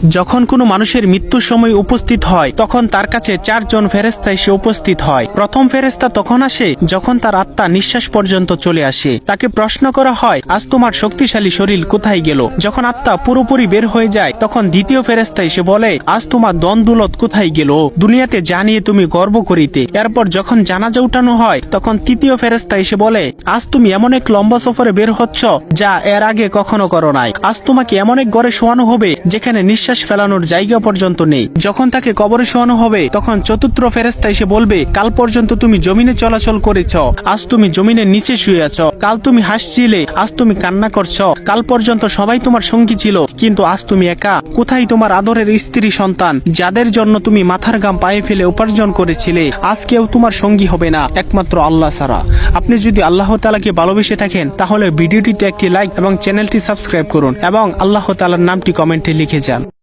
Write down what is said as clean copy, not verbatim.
যখন কোনো মানুষের মৃত্যুর সময় উপস্থিত হয় তখন তার কাছে 4 জন ফেরেশতা এসে উপস্থিত হয়। প্রথম ফেরেশতা তখন আসে যখন তার আত্মা নিঃশ্বাস পর্যন্ত চলে আসে। তাকে প্রশ্ন করা হয়, আজ তোমার শক্তিশালী শরীর কোথায় গেল? যখন আত্মা পুরোপুরি বের হয়ে যায় তখন দ্বিতীয় ফেরেশতা এসে বলে, আজ তোমার ধন দৌলত কোথায় গেল? দুনিয়াতে যা নিয়ে তুমি গর্ব করিতে। এরপর যখন জানাজা উঠানো হয় তখন তৃতীয় ফেরেশতা এসে বলে, আজ তুমি এমন এক লম্বা সফরে বের হচ্ছ যা এর আগে কখনো করো নাই। আজ তোমাকে এমন এক ঘরে শোয়ানো হবে যেখানে নিঃশ্বাস ফেলানোর জায়গা পর্যন্ত নেই। যখন তাকে কবরে শোয়ানো হবে তখন চতুর্থ ফেরেশতা এসে বলবে, কাল পর্যন্ত তুমি জমিনে চলাচল করেছ, আজ তুমি জমিনের নিচে শুয়ে আছো। কাল তুমি হাসছিলে, আজ তুমি কান্না করছো। কাল পর্যন্ত সবাই তোমার সঙ্গী ছিল, কিন্তু আজ তুমি একা। কোথায় তোমার আদরের স্ত্রী সন্তান যাদের জন্য তুমি মাথার ঘাম পায়ে ফেলে উপার্জন করেছিলে? আজ কেউ তোমার সঙ্গী হবে না একমাত্র আল্লাহ ছাড়া। আপনি যদি আল্লাহ তাআলাকে ভালোবেসে থাকেন তাহলে ভিডিওটিতে একটি লাইক এবং চ্যানেলটি সাবস্ক্রাইব করুন এবং আল্লাহ তাআলার নামটি কমেন্টে লিখে যান।